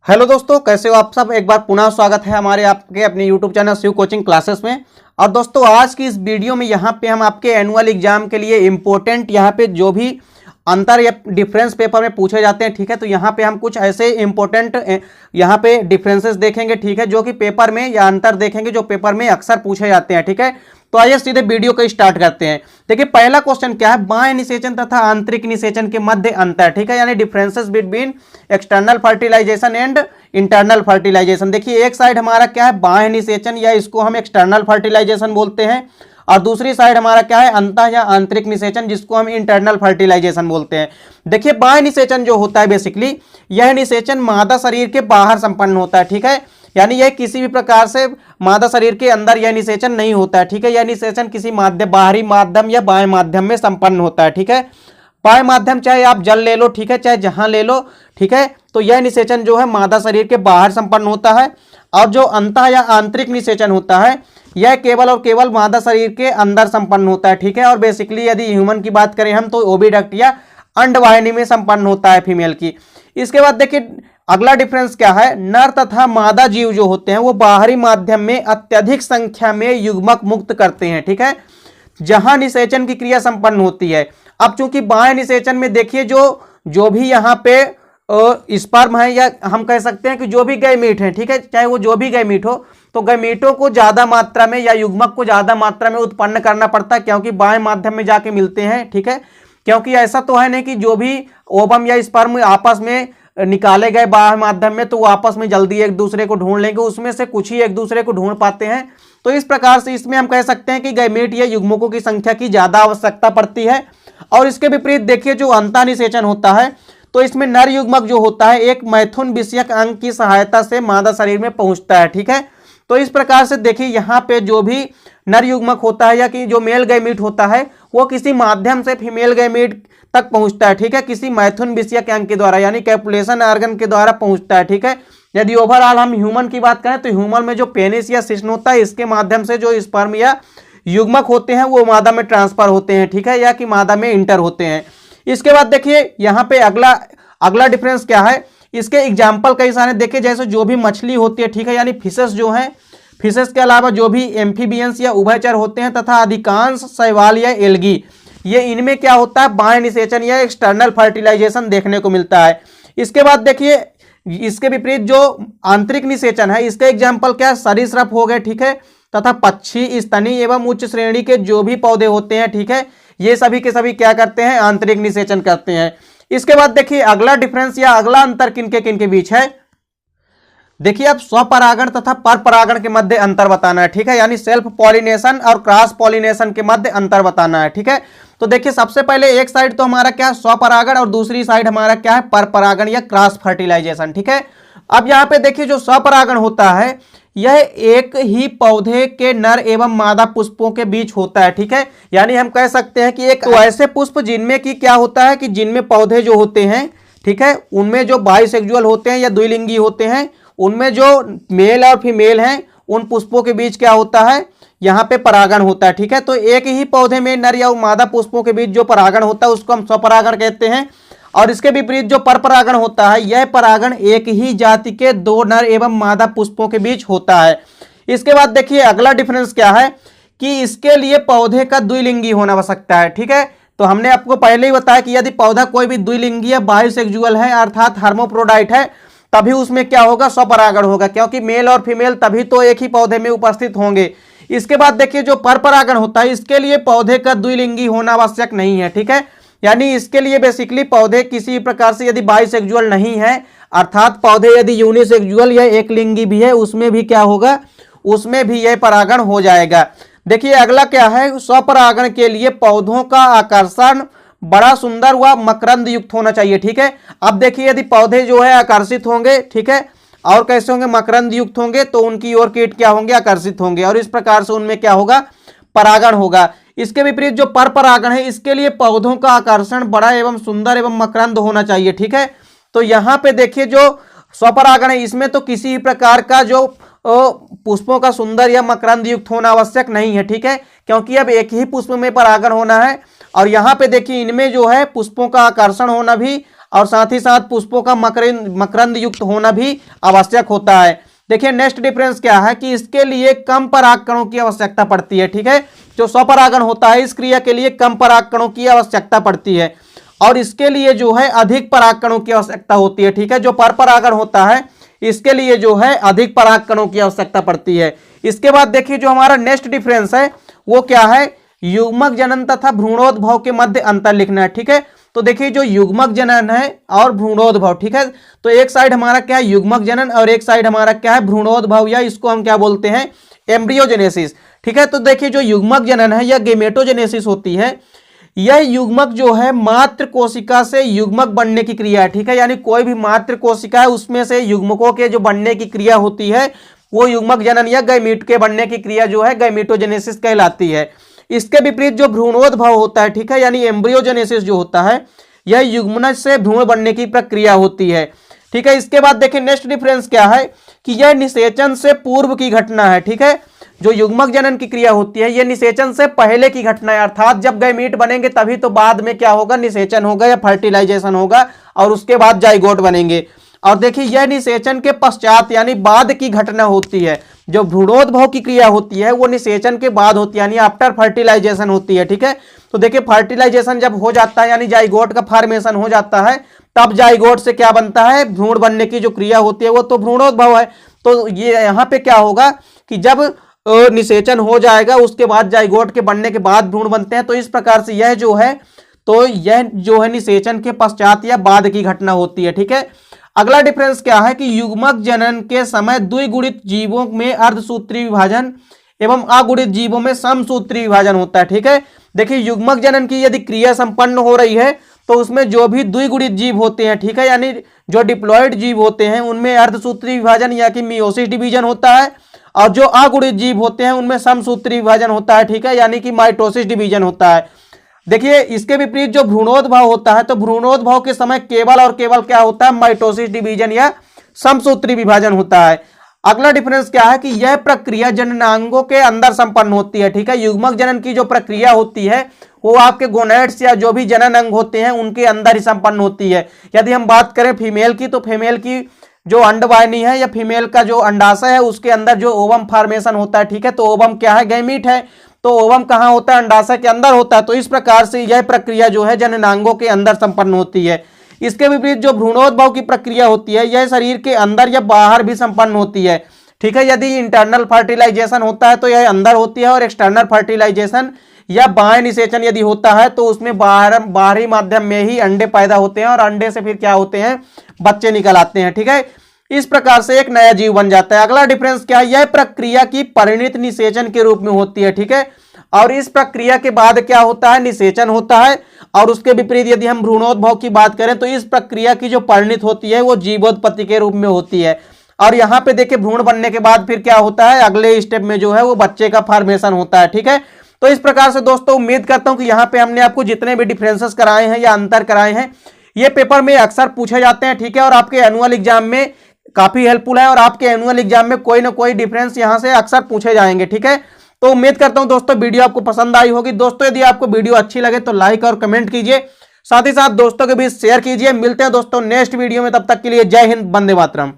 Hello दोस्तों, कैसे हो आप सब। एक बार पुनः स्वागत है हमारे आपके अपने YouTube channel Shiv Coaching Classes में। और दोस्तों आज की इस वीडियो में यहाँ पे हम आपके एनुअल एग्जाम के लिए इम्पोर्टेंट यहाँ पे जो भी अंतर या डिफरेंस पेपर में पूछे जाते हैं, ठीक है। तो यहाँ पे हम कुछ ऐसे इम्पोर्टेंट यहाँ पे डिफरेंसेस देखेंगे, ठीक है, जो कि पेपर में या अंतर देखेंगे जो पेपर में अक्सर पूछे जाते हैं, ठीक है। तो आइए सीधे वीडियो को स्टार्ट करते हैं। देखिए पहला क्वेश्चन क्या है, बाह्य निषेचन तथा आंतरिक निषेचन के मध्य अंतर, ठीक है, यानी differences between external fertilization and internal fertilization. देखिए एक साइड हमारा क्या है बाह्य निषेचन या इसको हम एक्सटर्नल फर्टिलाइजेशन बोलते हैं, और दूसरी साइड हमारा क्या है अंतः या आंतरिक निषेचन जिसको हम इंटरनल फर्टिलाइजेशन बोलते हैं। देखिए बाह्य निषेचन जो होता है बेसिकली यह निषेचन मादा शरीर के बाहर संपन्न होता है, ठीक है, यानी यह किसी भी प्रकार से मादा शरीर के अंदर यह निषेचन नहीं होता है, ठीक है। यह निषेचन किसी माध्यम बाहरी माध्यम या बाह्य माध्यम में संपन्न होता है, ठीक है। बाह्य माध्यम चाहे आप जल ले लो, ठीक है, चाहे जहां ले लो, ठीक है। तो यह निषेचन जो है मादा शरीर के बाहर संपन्न होता है, और जो अंतः या आंतरिक निषेचन होता है यह केवल और केवल मादा शरीर के अंदर संपन्न होता है, ठीक है। और बेसिकली यदि ह्यूमन की बात करें हम तो ओविडक्ट या अंडवाहिनी में संपन्न होता है फीमेल की। इसके बाद देखिए अगला डिफरेंस क्या है, नर तथा मादा जीव जो होते हैं वो बाहरी माध्यम में अत्यधिक संख्या में युग्मक मुक्त करते हैं, ठीक है, जहां निषेचन की क्रिया संपन्न होती है। अब चूंकि बाह्य निषेचन में देखिए जो भी यहाँ पे स्पर्म है या हम कह सकते हैं कि जो भी गैमीट है, ठीक है, चाहे वो जो भी गैमीट हो, तो गैमीटों को ज्यादा मात्रा में या युग्मक को ज्यादा मात्रा में उत्पन्न करना पड़ता है क्योंकि बाह्य माध्यम में जाके मिलते हैं, ठीक है। क्योंकि ऐसा तो है नहीं कि जो भी ओवम या स्पर्म आपस में निकाले गए बाह्य माध्यम में तो वो आपस में जल्दी एक दूसरे को ढूंढ लेंगे, उसमें से कुछ ही एक दूसरे को ढूंढ पाते हैं। तो इस प्रकार से इसमें हम कह सकते हैं कि गैमीट या युग्मकों की संख्या की ज्यादा आवश्यकता पड़ती है। और इसके विपरीत देखिए जो अंतः निषेचन होता है तो इसमें नर युग्मक जो होता है एक मैथुन विषयक अंग की सहायता से मादा शरीर में पहुंचता है, ठीक है। तो इस प्रकार से देखिए यहाँ पे जो भी नर युग्मक होता है या कि जो मेल गैमीट होता है वो किसी माध्यम से फीमेल गैमीट तक पहुंचता है, ठीक है, किसी मैथुन विषयक अंग के द्वारा यानी कैपुलेशन ऑर्गन के द्वारा पहुंचता है, ठीक है। यदि ओवरऑल हम ह्यूमन की बात करें तो ह्यूमन में जो पेनिस या शिश्न होता है इसके माध्यम से जो स्पर्म या युग्मक होते हैं वो मादा में ट्रांसफर होते हैं, ठीक है, या कि मादा में इंटर होते हैं। इसके बाद देखिए यहाँ पे अगला डिफरेंस क्या है, इसके एग्जाम्पल कई सारे देखिए, जैसे जो भी मछली होती है, ठीक है, यानी फिशेस जो है, फिशेस के अलावा जो भी एम्फीबियंस या उभयचर होते हैं तथा अधिकांश शैवाल या एल्गी, ये इनमें क्या होता है बाह्य निषेचन या एक्सटर्नल फर्टिलाइजेशन देखने को मिलता है। इसके बाद देखिए इसके विपरीत जो आंतरिक निषेचन है इसके एग्जाम्पल क्या है, सरीसृप हो गए, ठीक है, तथा पक्षी, स्तनी एवं उच्च श्रेणी के जो भी पौधे होते हैं, ठीक है, ये सभी के सभी क्या करते हैं आंतरिक निषेचन करते हैं। इसके बाद देखिए अगला डिफरेंस या अगला अंतर किनके बीच है, देखिए अब स्वपरागण तथा परपरागण के मध्य अंतर बताना है, ठीक है, यानी सेल्फ पॉलिनेशन और क्रॉस पॉलिनेशन के मध्य अंतर बताना है, ठीक है। तो देखिए सबसे पहले एक साइड तो हमारा क्या है स्वपरागण और दूसरी साइड हमारा क्या है परपरागण या क्रॉस फर्टिलाइजेशन, ठीक है। अब यहाँ पे देखिए जो स्वपरागण होता है यह एक ही पौधे के नर एवं मादा पुष्पों के बीच होता है, ठीक है, यानी हम कह सकते हैं कि एक तो ऐसे पुष्प जिनमें कि क्या होता है कि जिनमें पौधे जो होते हैं, ठीक है, उनमें जो बाइसेक्सुअल होते हैं या द्विलिंगी होते हैं उनमें जो मेल और फीमेल हैं उन पुष्पों के बीच क्या होता है यहाँ पे परागण होता है, ठीक है। तो एक ही पौधे में नर या मादा पुष्पों के बीच जो परागण होता है उसको हम स्वपरागण कहते हैं। और इसके विपरीत जो परपरागण होता है यह परागण एक ही जाति के दो नर एवं मादा पुष्पों के बीच होता है। इसके बाद देखिए अगला डिफरेंस क्या है कि इसके लिए पौधे का द्विलिंगी होना आवश्यकता है, ठीक है। तो हमने आपको पहले ही बताया कि यदि पौधा कोई भी द्विलिंगी या बायोसेक्सुअल है अर्थात हर्मोप्रोडाइट है तभी उसमें क्या होगा स्वपरागण होगा, क्योंकि मेल और फीमेल तभी तो एक ही पौधे में उपस्थित होंगे। इसके बाद देखिए जो परपरागण होता है इसके लिए पौधे का द्विलिंगी होना आवश्यक नहीं है, ठीक है, यानी इसके लिए बेसिकली पौधे किसी प्रकार से यदि बाइसेक्सुअल नहीं है अर्थात पौधे यदि यूनिसेक्सुअल या एक लिंगी भी है उसमें भी क्या होगा उसमें भी यह परागण हो जाएगा। देखिए अगला क्या है, स्वपरागण के लिए पौधों का आकर्षण बड़ा सुंदर व मकरंद युक्त होना चाहिए, ठीक है। अब देखिए यदि पौधे जो है आकर्षित होंगे, ठीक है, और कैसे होंगे मकरंद युक्त होंगे तो उनकी ओर कीट क्या होंगे आकर्षित होंगे और इस प्रकार से उनमें क्या होगा परागण होगा। इसके विपरीत जो परपरागण है इसके लिए पौधों का आकर्षण बड़ा एवं सुंदर एवं मकरंद होना चाहिए, ठीक है। तो यहाँ पे देखिए जो स्वपरागण है इसमें तो किसी प्रकार का जो पुष्पों का सुंदर या मकरंद युक्त होना आवश्यक नहीं है, ठीक है, क्योंकि अब एक ही पुष्प में परागण होना है। और यहाँ पे देखिए इनमें जो है पुष्पों का आकर्षण होना भी और साथ ही साथ पुष्पों का मकरंद युक्त होना भी आवश्यक होता है। देखिए नेक्स्ट डिफरेंस क्या है कि इसके लिए कम परागकणों की आवश्यकता पड़ती है। ठीक है, जो स्वपरागण होता है इस क्रिया के लिए कम परागकणों की आवश्यकता पड़ती है और इसके लिए जो है अधिक परागकणों की आवश्यकता होती है। ठीक है, जो परपरागण होता है इसके लिए जो है अधिक परागकणों की आवश्यकता पड़ती है। इसके बाद देखिए जो हमारा नेक्स्ट डिफरेंस है वो क्या है, युग्मक जनन तथा भ्रूणोद्भव के मध्य अंतर लिखना है। ठीक है, तो देखिए जो युग्मक जनन है और भ्रूणोद्भव, ठीक है, तो एक साइड हमारा क्या है युग्मक जनन और एक साइड हमारा क्या है भ्रूणोद्भव, या इसको हम क्या बोलते हैं एम्ब्रियोजेनेसिस। ठीक है, तो देखिए जो युग्मक जनन है या गेमेटोजेनेसिस होती है, यह युग्मक जो है मात्र कोशिका से युग्मक बनने की क्रिया है। ठीक है, यानी कोई भी मात्र कोशिका है उसमें से युग्मकों के जो बनने की क्रिया होती है वो युग्मक जनन या गैमीट के बनने की क्रिया जो है गैमेटोजेनेसिस कहलाती है। इसके विपरीत जो भ्रूणोद्भव होता है, ठीक है, यानी एम्ब्रियोजेनेसिस जो होता है यह युग्मन से भ्रूण बनने की प्रक्रिया होती है। ठीक है, इसके बाद देखिए नेक्स्ट डिफरेंस क्या है कि यह निषेचन से पूर्व की घटना है। ठीक है, जो युग्मक जनन की क्रिया होती है यह निषेचन से पहले की घटना है, अर्थात जब गैमीट बनेंगे तभी तो बाद में क्या होगा निषेचन होगा या फर्टिलाइजेशन होगा और उसके बाद जाइगोट बनेंगे। और देखिए यह निषेचन के पश्चात यानी बाद की घटना होती है। जो भ्रूणोद्भव की क्रिया होती है वो निषेचन के बाद होती है यानी आफ्टर फर्टिलाइजेशन होती है। ठीक है, तो देखिए फर्टिलाइजेशन जब हो जाता है यानी जाइगोट का फॉर्मेशन हो जाता है तब जाइगोट से क्या बनता है भ्रूण बनने की जो क्रिया होती है वो तो भ्रूणोद्भव है। तो ये यहाँ पे क्या होगा कि जब निषेचन हो जाएगा उसके बाद जाइगोट के बनने के बाद भ्रूण बनते हैं। तो इस प्रकार से यह जो है निषेचन के पश्चात या बाद की घटना होती है। ठीक है, अगला डिफरेंस क्या है कि युग्मक जनन के समय द्विगुणित जीवों में अर्धसूत्री विभाजन एवं अगुणित जीवों में समसूत्री विभाजन होता है। ठीक है, देखिए युग्मक जनन की यदि क्रिया संपन्न हो रही है तो उसमें जो भी द्विगुणित जीव होते हैं, ठीक है, यानी जो डिप्लॉयड जीव होते हैं उनमें अर्धसूत्री विभाजन या कि मियोसिस डिवीजन होता है और जो अगुणित जीव होते हैं उनमें समसूत्री विभाजन होता है। ठीक है, यानी कि माइटोसिस डिवीजन होता है। देखिए इसके विपरीत जो भ्रूणोद्भव होता है तो भ्रूणोद्भव के समय केवल और केवल क्या होता है माइटोसिस डिवीजन या समसूत्री विभाजन होता है। अगला डिफरेंस क्या है कि यह प्रक्रिया जननांगों के अंदर संपन्न होती है। ठीक है, युग्मक जनन की जो प्रक्रिया होती है वो आपके गोनेड्स या जो भी जनन अंग होते हैं उनके अंदर ही संपन्न होती है। यदि हम बात करें फीमेल की तो फीमेल की जो अंडवाहिनी है या फीमेल का जो अंडाशय है उसके अंदर जो ओवम फॉर्मेशन होता है। ठीक है, तो ओवम क्या है गैमीट है, तो ओवम कहाँ होता है अंडाशय के अंदर होता है। तो इस प्रकार से यह प्रक्रिया जो है जननांगों के अंदर संपन्न होती है। इसके विपरीत जो भ्रूणोद्भव की प्रक्रिया होती है यह शरीर के अंदर या बाहर भी संपन्न होती है। ठीक है, यदि इंटरनल फर्टिलाइजेशन होता है तो यह अंदर होती है और एक्सटर्नल फर्टिलाइजेशन या बाह्य निषेचन यदि होता है तो उसमें बाहरी माध्यम में ही अंडे पैदा होते हैं और अंडे से फिर क्या होते हैं बच्चे निकल आते हैं। ठीक है, इस प्रकार से एक नया जीव बन जाता है। अगला डिफरेंस क्या है, यह प्रक्रिया की परिणित निषेचन के रूप में होती है। ठीक है, और इस प्रक्रिया के बाद क्या होता है निषेचन होता है और उसके विपरीत यदि हम भ्रूणोद्भव की बात करें तो इस प्रक्रिया की जो परिणित होती है वो जीवोत्पत्ति के रूप में होती है। और यहाँ पे देखिए भ्रूण बनने के बाद फिर क्या होता है अगले स्टेप में जो है वो बच्चे का फॉर्मेशन होता है। ठीक है, तो इस प्रकार से दोस्तों उम्मीद करता हूं कि यहाँ पे हमने आपको जितने भी डिफरेंसेस कराए हैं या अंतर कराए हैं ये पेपर में अक्सर पूछे जाते हैं। ठीक है, और आपके एनुअल एग्जाम में काफी हेल्पफुल है और आपके एनुअल एग्जाम में कोई ना कोई डिफरेंस यहाँ से अक्सर पूछे जाएंगे। ठीक है, तो उम्मीद करता हूं दोस्तों वीडियो आपको पसंद आई होगी। दोस्तों यदि आपको वीडियो अच्छी लगे तो लाइक और कमेंट कीजिए, साथ ही साथ दोस्तों के बीच शेयर कीजिए। मिलते हैं दोस्तों नेक्स्ट वीडियो में, तब तक के लिए जय हिंद, वंदे मातरम।